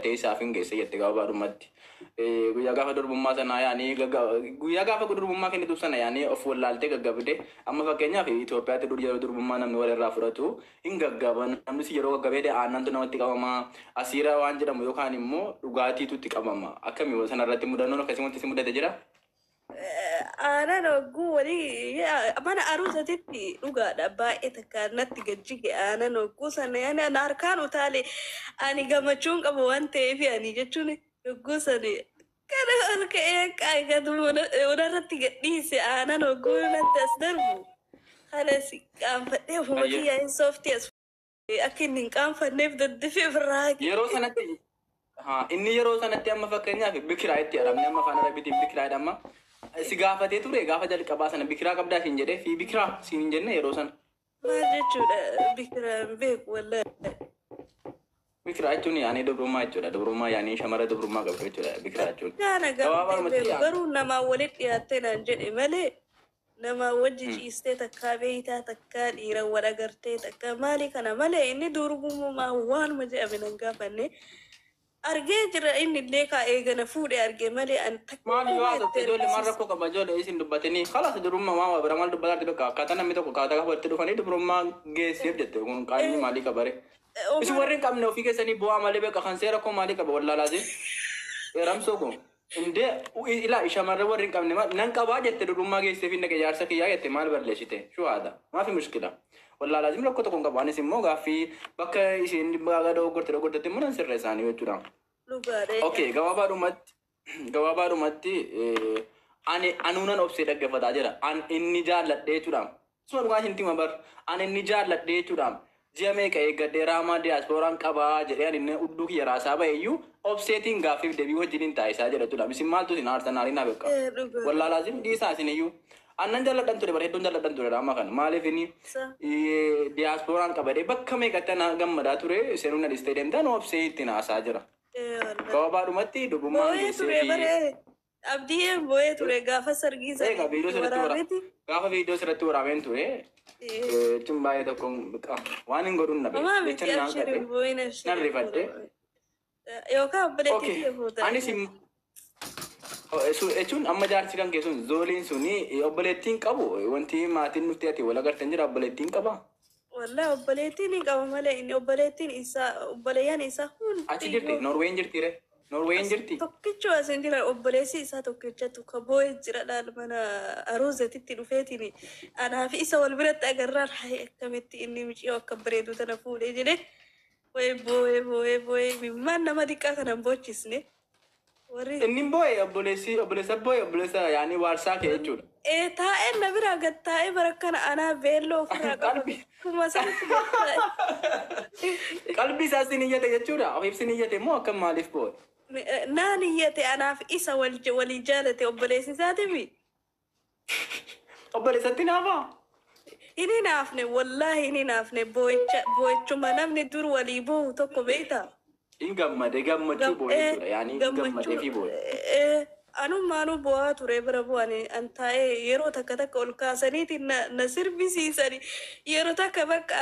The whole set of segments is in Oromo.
fudhattee isaaf hin geesse jette gabaabaadhumatti. Guyyaa gaafa durbummaa sana yaanii guyyaa gaafa durbummaa kennitu sana yaanii of wallaaltee gaggabde amma fakkeenyaaf Itoophiyaatti yeroo durbummaa namni walirraa fudhatu hin gaggaban namnis yeroo gaggabee aanantu namatti qabama asiira waan jedhamu yookaan immoo dhugaatiitu itti qabama akkamii sanarratti mudannoon akkasumatti si mudate jira. Ana noguu wali mana aruusatitti dhugaadha baay'ee takka natti gajjige ana noguu sana yaani ana harkaan utaale ani gammachuun qabu waan ta'eef ani jechuun noguu sana kana harka eeqaa irratti gadhiise ana noguu natti as darbu halas qaanfadhee humati yaa'in sooftii as akka inni hin qaanfanneef daddafee birraa yeroo sanatti inni yeroo sanatti amma fakkeenyaaf bikiraa itti aramne amma afaan arabiitiin bikiraa jedhama. Si gaafatee ture gaafa jalqabaa sana bikiraa qabdaa siin jedhee fi bikiraa siin hin jenne yeroo sana. Maal jechuudha bikiraa beeku wallahi. Bikiraa jechuun yaanii dubrummaa jechuudha. Dubrummaa yaanii shamara dubrummaa qabdu jechuudha bikiraa jechuun. Gaana gaafate beeku garuu namaa walitti dhiyaattee naan jedhe malee namaa wajji ciistee takkaa beeytaa takkaa dhiira wal agartee takkaa maali kana malee inni durbummaa waanuma jedhame nan gaafanne. Argee jira inni illee kaa'ee gana fuudhee argee malee an takka maal yoo haasofte ijoollee maal rakkoo qaba ijoollee isin dubbatanii kalaas dubrummaa waan bira maal dubbataatti bakka akkaataa namni tokko akkaataa qabaatti dhufanii dubrummaa geesseef jette kun qaamni maalii qabare isin warri hin qabne ofii keessanii bu'aa malee beeka kan seera koo maalii qaba wallaalaasin ramsoo kun indee ilaa shamarree warri hin qabne nan qabaa jette dubrummaa geesseef hin dhaqe jaarsa kiyyaa jette maal balleessite shuhaada maafi mushkila والله لازم لو كنت كونك باني سمو غافي بك يسين بغا دو غورت من سر ثاني وچرا اوكي غوابا رومت اني انونن اوبسي دغ فدا جرا ان اني جالدي چرا سو غا هنتي مبر ان اني جالدي چرا جيمي كاي غديراما دياسپوران قبا جريان ان ودوك يراسا بايو اوبسيتين غافي دبي وجين تايسا جرا چرا مسمال تو سينار سنارينا بك والله لازم دي ساسينيو أنا جالس دانتوري بري دون جالس دانتوري راما كان مالي فيني diasporaan qabade bakka meeqatti gammadaa seenuun istaadiyeem ta'an obsee ittiin haasaa jira. Gabaabumatti dhugummaa geessee abdii boo'ee ture gaafa sargii gaafa viidiyoo sirratti waraabeen ture jechuun baay'ee tokko waan hin godhuun nabe jechaan nan rifadhe. Yookaan obboleettii fuuta. Echuun amma jaarsi kan keessuun zooliin suni obboleettiin qabu wanti maatiin nuti ati wal agartan jira obboleettiin qaba. Wallahi obboleettiin ni qaba malee inni obboleettiin isaa obboleeyyan isaa hundi. Achi jirti Norween jirti re Norween jirti. Tokkichi wasin jira obboleessi isaa tokkichatu kaboo'ee jira dhaal mana aruuzatitti dhufeetiin anaa fi isa wal biratti agarraan hayi akkamitti inni miciyoo akka bareedu tana fuudhee jedhee boo'ee mimmaan nama xiqqaa kanan boochisne. Inni boo'ee obboleessa yaani waarsaa kee jechuudha. Taa'ee na bira gad taa'ee barakkana anaa beelloo ofirraa qabu. Kuma sanatti taa'e. Qalbii isaa sin iyyate jechuudha. Ofiif sin iyyate moo akkam maaliif boo'e? Naan iyyate anaaf isa walii jaalate obboleessi isaatiifi. Obboleessatti naafaa? Inni naafne wallaahi inni naafne boo'ichuma namni dur walii boo'u tokko beektaa? Gammade gammachuu boo'ee jechuudha. Yaani gammadee fi boo'ee. Anumaanu bu'aa ture bira bu'anii an taa'ee yeroo takka ol kaasaniiti na sirbisiisani yeroo takka bakka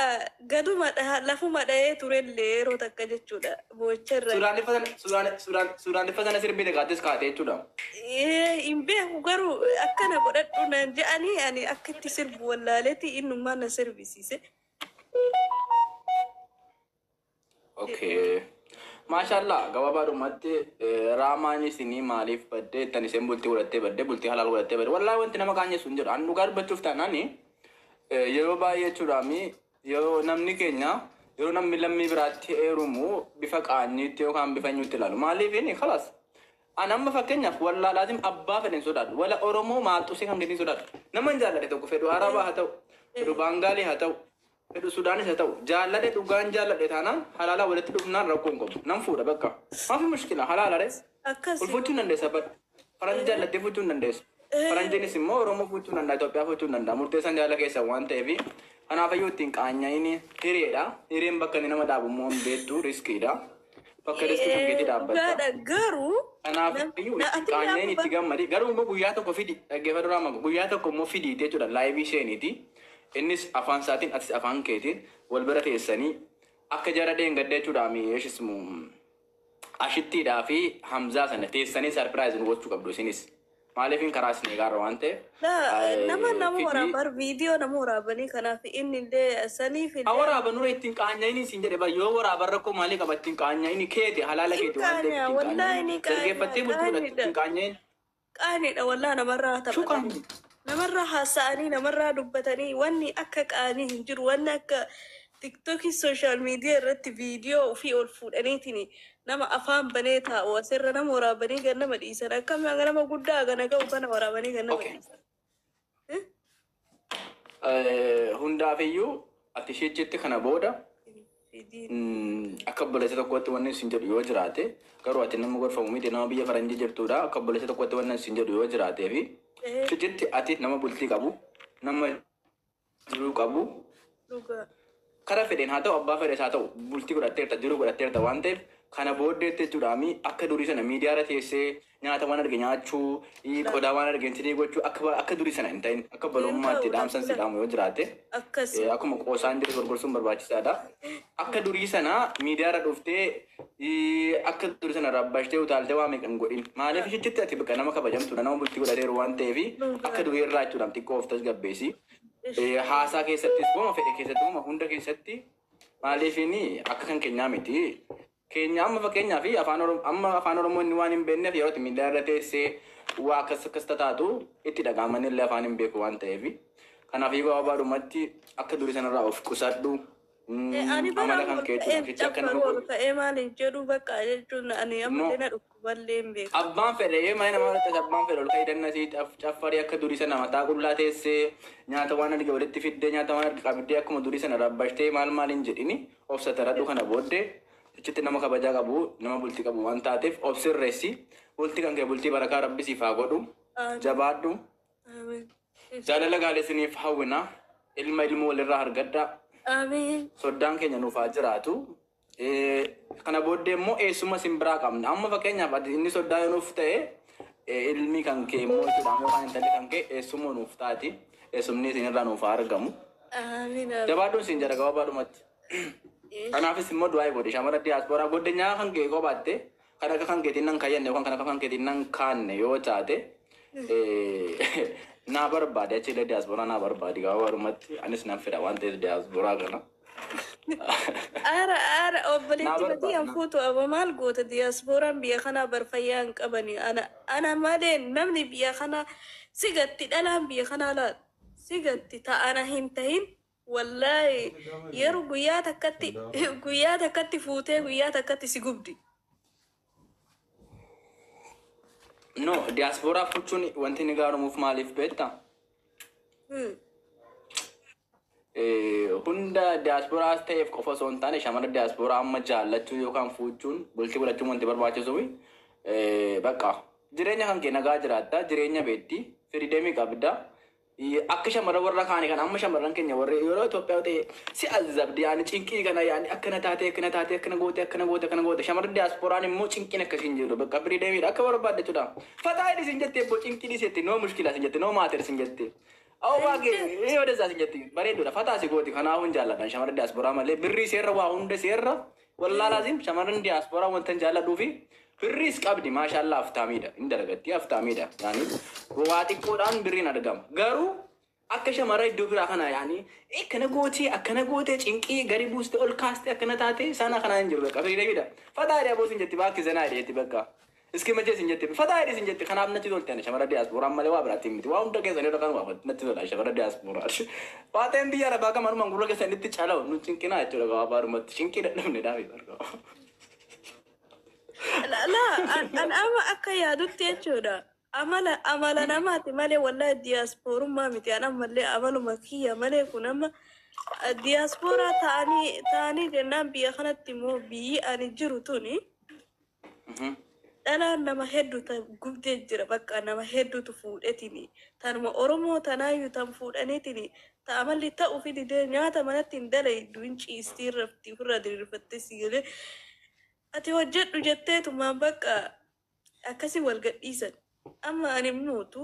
gaduma lafuma dha'ee turellee yeroo takka jechuudha boo'icharra. Suuraan ifa sana sirbite kaattis kaatee jechuudha. Hin beeku garuu akkana godhadhu naan je'anii ani akka itti sirbu wallaaleeti innummaa na sirbisiise. Okay. Mashallah, gabaabumatti raamaani sinii maaliif badde tan isen bultii godhattee badde bultii halal godhattee badde wallahi wanti nama kaanyeessu hin jiru an dhugaa dubbachuuf taanaani yeroo baay'ee jechuudhaami yeroo namni keenya yeroo namni lammii biraatti heerumu bifa qaanyiitti yookaan bifa nyuutti ilaalu maaliif inni khalas an amma fakkeenyaaf wallaa laazim abbaa fedhen sodaadhu wala oromoo maalxusee kan jedhin sodaadhu nama hin jaalladhe tokko fedhu arabaa haa ta'u fedhu baangaalii haa ta'u fedhu sudaanis haa ta'u jaalladhe dhugaan jaalladhe taanaan halaalaa walitti dhufnaan rakkoon qabu nan fuudha bakka maafi mushkila halaala res ulfuuchuun dandeessa badhu faranji jaalladhee fuuchuun dandeessu faranjiinis immoo oromoo fuuchuun danda'a Itoophiyaa fuuchuun danda'a murteessan jaala keessa waan ta'eef kanaafayyuu ittiin qaanya'ini hireedha hireen bakka inni nama dhaabu immoo hin beektu riskiidha bakka riskii kan keetti dhaabbata garuu kanaafayyuu ittiin qaanya'ini itti gammadi garuu immoo guyyaa tokko fidi dhaggeeffatu raama guyyaa tokko immoo fidii jechuudha laayivii isheeniiti innis afaan isaatiin atis afaan keetiin wal bira teessanii akka jara dheengadda jechuudha yeeshismu ashittiidhaa fi Hamzaa sana teessanii sarpiraayiz nu gochuu qabdu isinis. Maaliifin karaa isin eegaarra waan ta'eef. nama waraabar viidiyoo nama waraabanii kanaaf inni illee saniif illee. Waraaba nurra ittiin qaanya'ini isin jedhe yoo waraaba rakkoo maalii qaba ittiin qaanya'ini keeti halaala keeti waan ta'eef ittiin qaanya'ini. Dargaggeeffattee bulchuudha ittiin qaanya'ini. Qaaniidha wallaa namarraa taphatanii. Namarraa haasa'anii namarraa dubbatanii wanni akka qaanii hin jiru wanni akka tiktokii sooshaal miidiyaa irratti viidiyoo ofii ol fuudhaniitiin nama afaan banee taa'u asirra nama waraabanii gan nama dhiisan akkam nama guddaa gana ga'u kana waraabanii gan nama dhiisan. Hundaafiyyuu ati ishee jetti kana booda akka obboleessa tokkotti wanni isin jedhu yoo jiraate garuu ati nama gorfamu miti nama biyya faranjii jirtuudha akka obboleessa tokkotti wanni isin jedhu yoo jiraatee fi jetti ati nama bultii qabu nama jiruu qabu karaa fedheen haa ta'u abbaa fedhees haa ta'u bultii godhatteerta jiruu godhatteerta waan ta'eef kana booddeetti jechuudhaami akka durii sana miidiyaarra teessee nyaata waan arge nyaachuu qodaa waan argeensinii gochuu akka durii sana hin ta'in akka balummaatti dhaamsan sidhaamu yoo jiraate akkuma qoosaan jiru gurgursuun barbaachisaadha. Akka durii sana miidiyaarra dhuftee akka durii sana rabbashtee utaaltee waa meeqan godhin maaliif jechitti ati bakka nama kabajamtuudha nama bultii godhateeru waan ta'eef akka durii irraa jechuudhaan xiqqoo of tasgabbeessi. Haasaa keessattis booma fedhe keessatti booma hunda keessatti maaliifini akka kan keenyaa miti. Keenya amma fakkeenyaa fi afaan Oromoo inni waan hin beekneef yeroo miidiyaa irra teessee waa akkas taatu itti dhaga'aman illee afaan hin beeku waan ta'eef kanaaf yeroo gabaabumatti akka durii sanarraa of qusadhu. Amala kan keetu ficha akka nama godhu. Ka'ee maaliif jedhu bakka jechuun ani amma dina dhukkuballee hin beeku. Abbaan fedhe mana nama irratti abbaan fedhe ol ka'ii dannasii caffarii akka durii sana mataa qullaa teessee nyaata waan arge walitti fiddee nyaata waan arge qabiddee akkuma durii sana rabbashtee maal hin jedhini obsa taradhu kana booddee. Jechitti nama kabajaa qabu nama bultii qabu waan taateef of sirreessi bultii kan kee bultii barakaa rabbi siif haa godhu jabaadhu jaalala gaalesiniif hawwina ilmoo walirraa argadha soddaan keenya nuuf haa jiraatu kana booddee immoo eessuma simbiraa qabna amma fakkeenyaaf inni soddaa yoo nuuf ta'e ilmi kan kee immoo jechuudha yookaan intalli kan kee eessuma nuuf taati eessumni isinirraa nuuf haa argamu jabaadhuun isin jedha gabaabaadhumatti. Kanaafis immoo du'aa godhe shamara diiyaasporaa godinyaa kan kee qophatte kan akka kan keetiin nan kayyanne yookaan kan akka kan keetiin nan kaanne yoo taate naa barbaade achiillee diiyaasporaa naa barbaade gabaabumatti anis nan fedha waan ta'eef diiyaasporaa kana. Ara obboleetti badii hanfuutu aba maal goota diiyaasporaan biyya kanaa barfayyaa hin qabani ana malee namni biyya kanaa sigatti dhalaan biyya kanaa laata sigatti ta'ana hin tahin. Wallahi yeroo guyyaa takkatti fuutee guyyaa takkatti si gubdi. No, diiyaasporaa fuuchuun wanti ni gaarumuuf maaliif beektaa? Hunda diiyaasporaas ta'eef qofa osoo hin taane shamara diiyaasporaa amma jaallachuu yookaan fuuchuun bultii godhachuun wanti barbaachisuuf bakka jireenya kan kee nagaa jiraatta jireenya beetti firiideemii qabda. Akka shamara warra kaanii kan amma shamaran keenya warra yeroo Itoophiyaa ta'e si azabdi yaani cinqii kana yaani akkana taate akkana goote shamarri diiyaasporaan immoo cinqiin akkasiin jiru bakka firiideemiidha akka barbaadde jechuudha. Fataa hidhi sin jettee boo cinqii dhiisetti noo mushkilaa sin jette noo maater sin jette. Awwa baagee yoo deesaa sin jette bareeduudha fataa si gooti kanaafuu hin jaalladhan shamarri diiyaasporaa malee birrii seerra waa hunda seerra wallaa laazim shamarran diiyaasporaa wanta hin jaalladhuufi birriis qabdi maashaallah aftaamiidha hin daragatti aftaamiidha yaani waa xiqqoodhaan birriin argama garuu akka shamara iddoo biraa kana yaani akkana gootee cinqii gari buuste ol kaaste akkana taate sana kana hin jiru bakka firiideemiidha fataa hidhi aboo sin jetti baakki zanaa hidheetti bakka iski majjee sin jetti fataa hidhi sin jetti kanaaf natti tolti ani shamara diiyaasporaan malee waa biraatti miti waa hunda keessanii irra kan waa natti tola shamara diiyaasporaa faateen biyya arabaa kamanumaan gurra keessanitti calaa'u nu cinqinaa jechuudha gabaabumatti cinqii dadhabne dhaabee argama. An ama akka yaadutti jechuudha. Amala namaati malee wallahi diiyaasporummaa miti an ammallee amaluma kiyya malee kun amma diiyaasporaa ta'anii jennaan biyya kanatti immoo biyyi ani jiru tuni dhalaan nama hedduutu gubdee jira bakka nama hedduutu fuudhetini tanuma Oromoo tanaayyuu tan fuudhaniitini ta'amalli ta'uu fi didee nyaata manatti hin dalaydu hin ciistii raftii ofirraa diriirfattee si galee ati hojjedhu jetteetumaan bakka akkasii wal gadhiisan. Amma ani muutu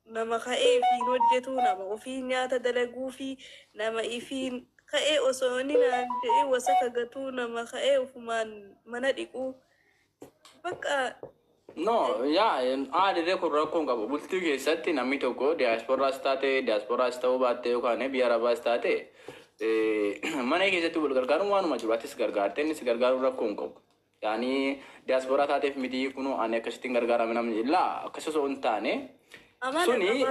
nama ka'ee ifiin hojjetu nama ofiin nyaata dalaguu fi nama ifiin ka'ee osoo inni naan jedhee wasaka gatuu nama ka'ee ofumaan mana dhiquu بقى No, yaa aadillee kun rakkoon qabu. Bultii keessatti namni tokko diyaasporaas taate, diyaasporaas ta'uu baatte yookaan biyya arabaas taate mana keessatti wal gargaaruun waanuma jiru. Atis gargaarte innis gargaaruun rakkoon qabu. Yaani diyaasporaa taateef miti kunoo ani akkasittiin gargaarame namni illaa akkas osoo hin taane suni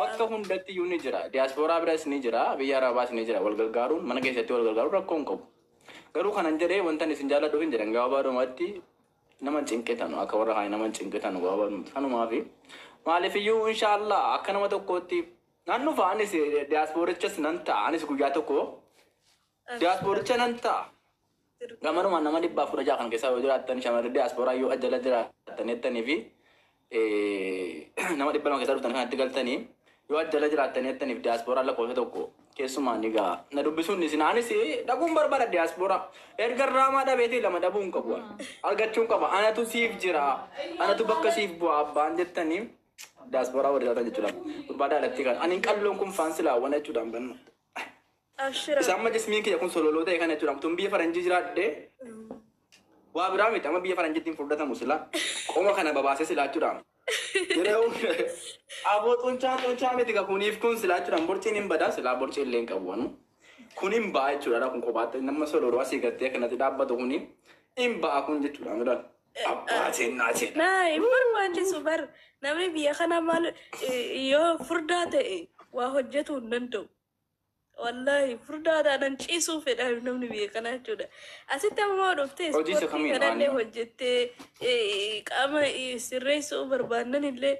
bakka hundatti iyyuu ni jira. Diyaasporaa biras ni jira, biyya arabaas ni jira. Wal gargaaruun mana keessatti wal gargaaruun rakkoon qabu. Garuu kanan jedhee wanta isin jaalladhuuf hin jedhan gabaabaadhumatti nama cinqetanu akka warra haa nama cinqetanu gabaabaadhumatti kanumaafi maaliif iyyuu inshaallah akka nama tokkootti naannoo fa'aanis diyaasporichas nan ta'a anis guyyaa tokko diyaasporicha nan ta'a. Gamanuma nama 100 kan keessaa yoo jiraattan shamarri diyaasporaa yoo ajjala jiraattan jettanii fi nama 200 keessaa dhuftan kanatti galtanii yoo ajjala jiraattan jettaniif diyaasporaa lakkoofsa tokko keessumaan egaa na dubbisuun isinaanis dhabuun barbaada diyaasporaa erga raamaa dhabeetii lama dhabuun qabu argachuun qaba anatu siif jira anatu bakka siif bu'aa abbaan jettanii diyaasporaa warri jiraatan jechuudha barbaada alatti kan ani qalloon kun faansilaawwan jechuudhaan banna. Isaan majlismiin kiyya kun sololoo ta'e kana jechuudha tun biyya faranjii jiraadde waa biraa miti amma biyya faranjittiin fudhatamu sila qoma kana babaasee silaa jechuudha. Yeroo aboo xuncaa miti kuniif kun silaa jechuudha borciin hin badaa silaa borcii illee hin qabu wanu kun hin ba'a jechuudha kun kophaatti nama sololoo asii gattee kanatti dhaabbatu kun hin ba'a kun jechuudha midhaan abbaa seenaa seenaa. Naa hin barbaachisu bar namni biyya kana maal yoo furdaa ta'e waa hojjetu hin danda'u. Wallahi furdaadhaan ciisuu fedha namni biyya kana jechuudha. Asitti ammoo dhuftee ispoortii kanallee hojjettee qaama sirreessuu barbaadan illee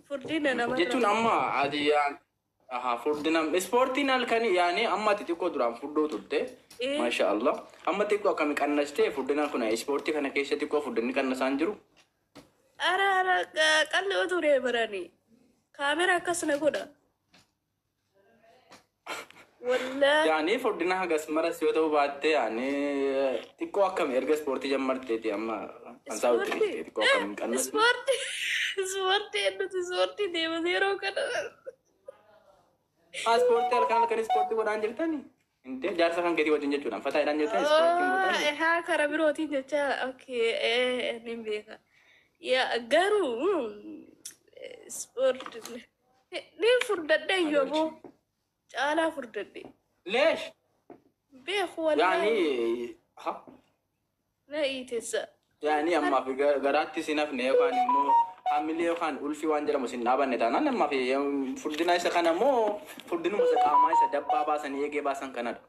furdina nama jechuun amma adiyaan furdina ispoortiin halkan yaani amma xixiqqoo duraan furdoo turte masha Allah amma xiqqoo akkami qannastee furdina kun ispoortii kana keessa xiqqoo furdinni qannasaan jiru. Ara qalli oturee barani kaamera akkasna godha. Yani furdina hagas maras yoo ta'u baatte yani xiqqoo akkami erga ispoortii jammarteeti amma ansaawutti xiqqoo akkami qannas. Ispoortii deema yeroo kana. Ispoortii halkan ispoortii godhaan jirtani. Inte jaarsa kan keetii wajjin jechuudha. Fataayidhaan jirtan ispoortiin godhan. Haa karaa birootiin jecha okay ni beeka. Yaa garuu ispoortii ni furdadha yooboo. Caalaa furdadhe. Leesh. Beeku wallahi. Yani ha. Na iitessa. Yani amma fi garaatti sinafne yookaan immoo hamilee yookaan ulfi waan jedhamu sin dhaabanne taanaan amma fi furdina isa kana immoo furdinuma isa qaamaa isa dabbaa baasan eegee baasan kanadha.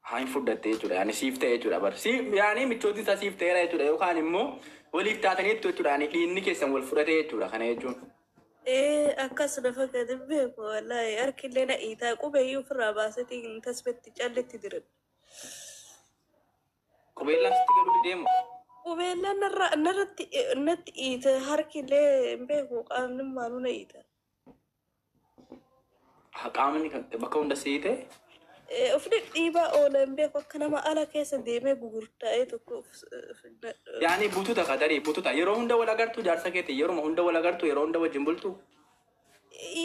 Haa hin fuddatte jechuudha. Yani siif ta'e jechuudha bar. Yani michooti isaa siif ta'eera jechuudha yookaan immoo waliif taataniitu jechuudha. Yani dhiinni keessan wal fudhate jechuudha kana jechuun. Akkas lafa gadi beeku wallahi harkillee na iitaa qubeeyyuu ofirraa baasetiin tasbeetti calletti jiran. Qubeellaan sitti galuu deemu. Qubeellaan narratti natti iita harkillee beeku qaamni maaluu na iita. Qaamni bakka hunda sii ta'e. Ofii dhiibaa oolan beeku akka nama ala keessa deemee gugurtaa'ee tokko. Yani bututa qadarii bututa yeroo hunda wal agartu jaarsa keetii yeroo hunda wal agartu yeroo hunda wajjin bultu.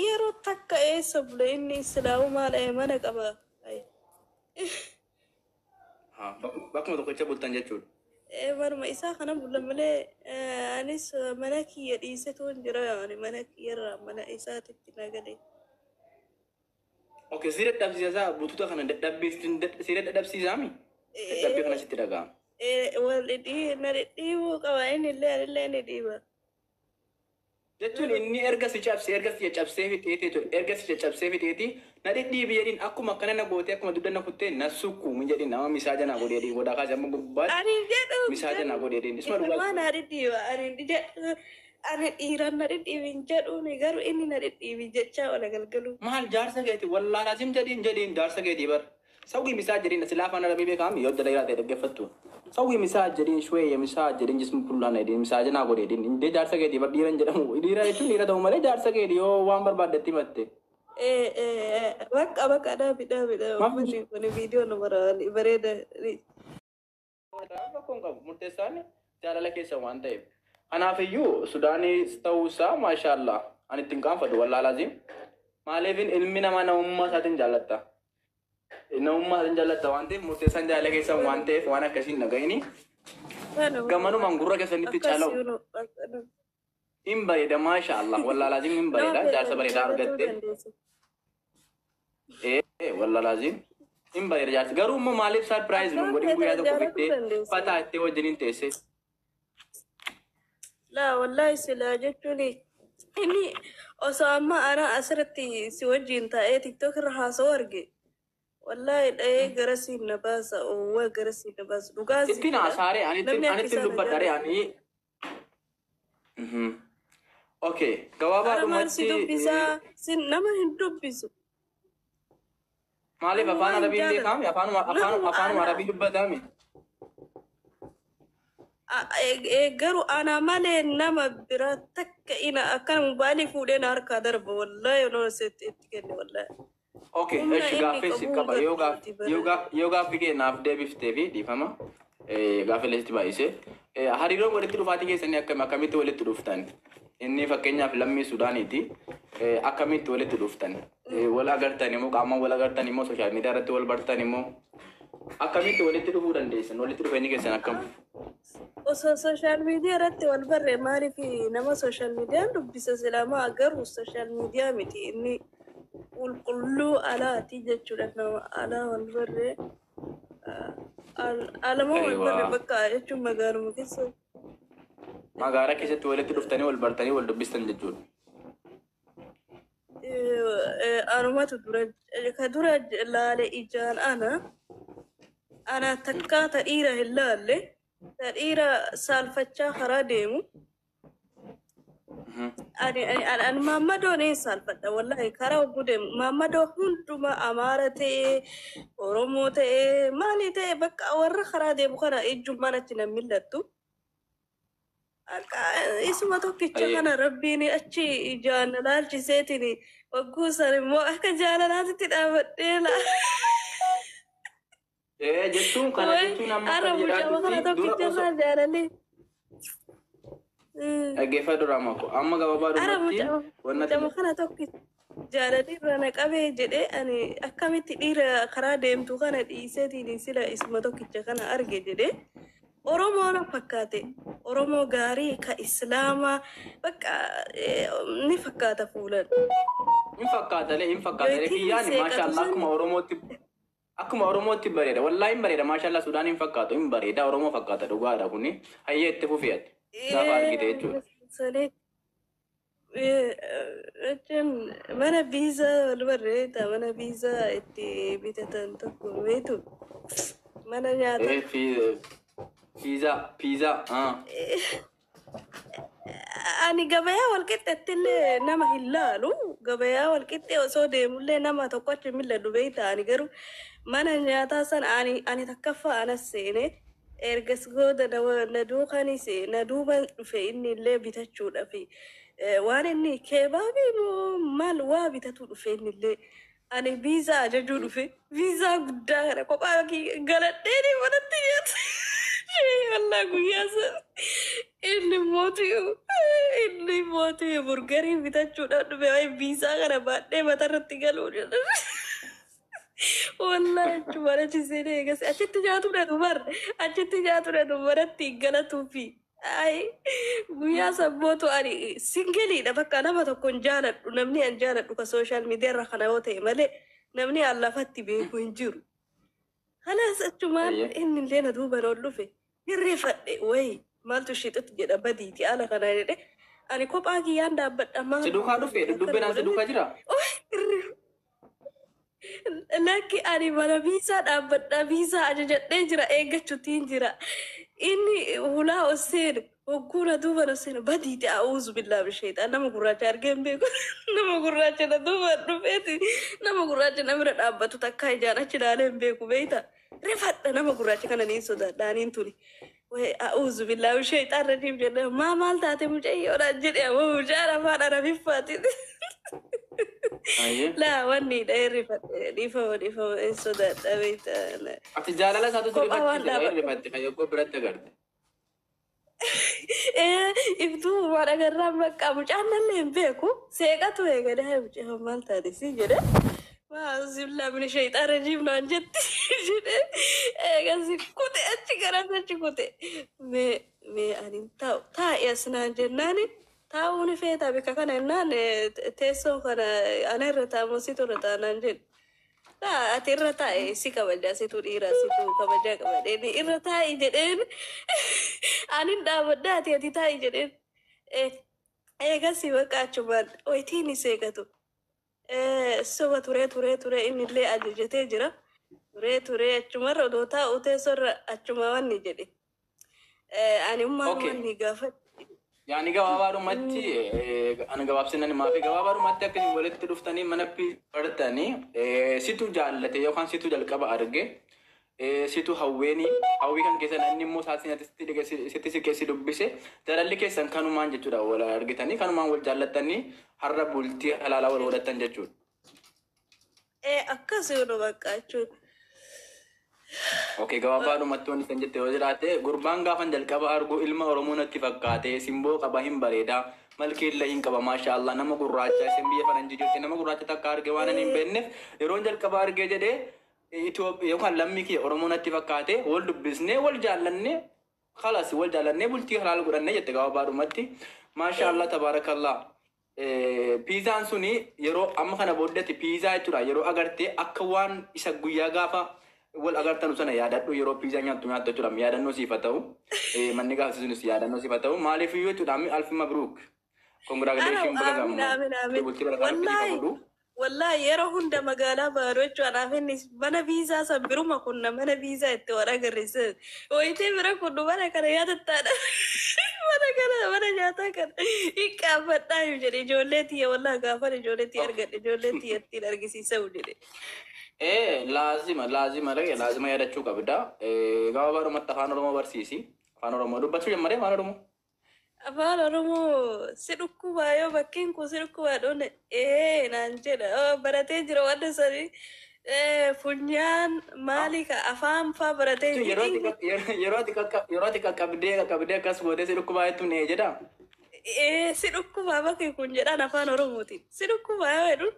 Yeroo takka eessa bule inni islaamumaadha mana qaba. Bakkuma tokkicha bultan jechuudha. Manuma isaa kana bulan malee anis mana kiyya dhiisetu hin jira mana kiyyarraa mana isaatitti nagalee. Okay, siree dadhabsiisaa bututa kana siree dadhabsiisaami? Dadhabbii kana sitti dhaga'ama. Na dhidhiibuu qaba inni illee ni dhiiba. Jechuun inni erga si cabsee fixeeti na dhidhiibi jedhin akkuma akkana na gootee akkuma dudda na kuttee na sukkuumi jedhin nama misaaja na godhe jedhin godhaa kaasa amma gubbaatti. Ani jedhu. Misaaja na godhe jedhin. Ilmaa na dhidhiiba ani dhiiraan na dhidhiibin jedhuuni garuu inni na dhidhiibi jechaa wala galgalu. Maal jaarsa keeti wallaahi asim jedhin jaarsa keetii bar. Sawwi misaa jedhin silaa afaan arabii beekaami yoo dalagaa ta'e dhaggeeffattu. Sawwi misaa jedhin shwee misaa jedhin jismu kullaan jedhin misaa janaa godhe jedhin indee jaarsa keetii bar dhiiran jedhamu dhiira jechuun dhiira ta'u malee jaarsa keetii yoo waan barbaaddetti himatte. Bakka dhaabidha. Uummanni kun viidiyoo nu bareeda. Rakkoon qabu murteessaan jaalala keessa waan ta'eef. Kanaafiyyuu Sudaanis ta'uusaa maashaallah ani ittiin qaanfadhu wallaalaaziin maaliifin ilmi namaa namummaa isaatiin jaallatta. namummaa san jaallata waan ta'eef murteessaan jaalala keessan waan ta'eef waan akkasiin dhaga'ini gammanuma gurra keessanitti caalau hin bareeda maasha Allah wallaa laazim hin bareeda jaarsa bareedaa argatte wallaa laazim hin bareeda jaarsa garuu immoo maaliif sarpiraayiz nu godhin guyyaa tokko fittee fataa ittee wajjiniin teesse laa wallaahi silaa jechuun inni osoo amma ana asirratti si wajjin taa'ee tiktok irra haasa'u arge والله إيه جرسي نباز أو جرسي نباز لغاز تبينا ساري أنا تلو بدري يعني أوكي جوابا روماتي بيزا سن نما هندو بيزو مالي بفانا ربي اللي كام يا فانو عربي بدامي جرو أنا مالي نما براتك إنا أكان مبالي فودين أركا درب والله ينو ست إتكلم والله Okay, ايش غافي سيكابا يوغا فيكي ناف ديبيف تيفي دي فما غافي لست بايسه هاريرو ولت رفاتي كيسني اكما كميت ولت رفتان اني فكنيا فيلمي سوداني دي اكميت ولت رفتان ولا غرتاني مو كاما ولا غرتاني مو سوشال ميديا رت ول برتاني مو اكميت ولت رفودان ديسن ولت رفاني كيسن اكم سوشال ميديا رت ول بر ماري في نما سوشال ميديا دبس سلاما اگر سوشال ميديا متي اني والكلو على تيجي تشوفنا على والبر على ما والبر بقى يشوف مقارو مكسو مقارا كيسة تولد رفتني والبرتني والدبستن جدول أنا ما تدرج كدرج لا لإيجان أنا تكات إيرة هلالة تإيرة سالفتشا خراديمو أنا ماما دوني سالفة والله كارو بود ماما دو هندما أمارته أوروموته مالته بك أور خرادي بخنا إجمانا تنميلتو اسمه تو كيتشانا ربيني أشي جان لالشي سيتني وقوسني مو أحكي جانا لازم تتعبديلا جتون كان جتون أما كجراتي أجيفا درامكو أما جوابا درامتي ونجمع خنا توكي جالدي رانا كابي جدي أني أكمل تدير خرادم توكنا إيساتي نسيلا اسمه توكي جكنا أرجع جدي أورومو أنا فكاتي أورومو غاري كإسلاما بك نفكاتا فولان نفكاتا لكن يعني ما شاء الله أكما أورومو تبريدا والله إن بريدا ما شاء الله سودان فكاتو إن بريدا أورومو فكاتا دوغارا كوني هيا اتفوفيات mana visa walbarreeta mana visa itti bitatan tokko beetu mana nyaata pizza ani gabayaa walqixxettillee nama hin laalu gabayaa walqixxee osoo deemullee nama tokko achi milladhu beeyta ani garuu mana nyaataa san ani takkaffaa anas seene ergas gooda na duukanis na duuba dhufe inni illee bitachuudhaaf waan inni keebaabii maal waa bitatu dhufe inni illee ani viizaa ajajuu dhufe viizaa guddaa kana kophaa galadheeni manatti nyaata wallah guyyaa san inni mootii burgarii bitachuudhaaf dhufe wayi viizaa kana baadhee matarratti galuu jedha والله جمرة جزيرة قص أشيت جاتونا دمر أشيت جاتونا دمرتي قلتو في أي ويا سبوتو أني سينجلي نفك أنا ما تكون جالت ونمني أن جالت وكسوشيال ميديا رخنا وتي ملء نمني الله فتي بيه وينجرو خلاص أتجمع إن لينا دوبا نقول في يرفع وي مالتو شيتت جدا بديتي أنا خنا أنا كوب أجي ياندا بتأمل سدوكا دوفي دوبنا سدوكا جرا لكن أنا ما نبيسا نبيسا أجد نجرا إيجا تشتين جرا إني هلا أسير وكونا دوبا نسير بديت أعوذ بالله من الشيطان أنا مقرأت أرجم بيكو أنا مقرأت أنا دوبا نبيتي أنا مقرأت أنا مرد أبى تتكاي جانا تنالم بيكو بيتا رفعت أنا مقرأت كنا نيسو دانين توني وأعوذ بالله من الشيطان الرجيم جدا ما مالت أتى مجيء ولا جدي أبو مجارة فانا ربي فاتي لا وني دايري ديفا إنسو ده تبيت أنا أتجاهل لا ساتو تريفات دايري فاتي خيو كبرت تقرد إبتو وانا قرام لك أمجانا اللي بيكو سيقاتو يقدا هم مالتا دي سيجرة ما زبلا من الشيطان رجيم نان جت قصدي كنت أتشكر كنت مي أني تا يسنا جناني taa'uun feetaa bika kana jennaan teessoo kana ana irra taa'amsitu irra taa'anaan jedhu. Ati irra taa'e si kabajaa situ dhiira situ kabajaa qabadheen irra taa'i jedheen ani dhaabaddaa ati taa'i jedheen eegasii bakka achumaan wayitiin is eegatu. Soba ture inni illee ajajatee jira. Ture achumarra odoo taa'u teessoo irra achuma wanni jedhe. Ani ummaan wanni gaafadhe. يعني جوابارو ماتي أنا جواب سنني ما في جوابارو ماتي أكيد ولد تروفتني من أبي بردتني سيتو جالته يو كان سيتو جال كبا أرجع سيتو هويني هوي كان كيسان أني مو ساتين تستيل سيتي كيسي دبسة ترى اللي كيسان كانوا مان جتورا ولا أرجتني كانوا مان ول جالتني هرب بولتي على لا ولا تنجتور أكاسي ونبكاتشون Oke, gawaabaa dhumatti wanti kan jette yoo jiraate gurbaan gaafan jalqaba argu ilma Oromoo natti fakkaate simboo qaba hin bareeda malkeella hin qaba maashaallah nama gurraacha isin biyya faranjii jirti nama gurraacha takka arge waan hin beekneef yeroon jalqaba argee jedhee Itoophiyaa yookaan lammii kiyya Oromoo natti fakkaate wal dubbisnee wal jaallanne khalas wal jaallanne bultii halaal godhanne jette gawaabaa dhumatti maashaallah tabaarakallah piizaan suni yeroo amma kana booddatti piizaa jechuudha yeroo agartee akka waan isa guyyaa gaafa wal agartan sana yaadadhu yeroo piizaa nyaattu jira yaadannoo siif ta'u manni gaafsisunis yaadannoo siif ta'u maaliif yoo jedhami alfi mabruuk congratulations wallahi wallahi yeroo hunda magaalaa baaduu jechuudha anaafis mana viizaa san biruma kunna mana viizaa itti wara garreessa wayitee bira kunnu mana kana yaadattaadha mana nyaataa kana hiqqaafadhaa yoo jedhe ijoollee tiyya wallahi gaafan ijoollee tiyya argadhe ijoollee tiyya ittiin argisiisa jedhe. lazima yaadachuu qabda. Gabaabadhumatti afaan Oromoo barsiisi. Afaan Oromoo dubbachuu jalqabde afaan Oromoo. Afaan Oromoo si dhukkubaa yoo bakkiin kun si dhukkubaadhuun naan jedha baratee jira wanta sanii funyaan maali ka afaan faa baratee jira. Yeroo ati qaqqabdee akkas gootee si dhukkubaa jettuun jedha. Si dhukkubaa bakki kun jedhaan afaan Oromootiin si dhukkubaa yoo jedhuun.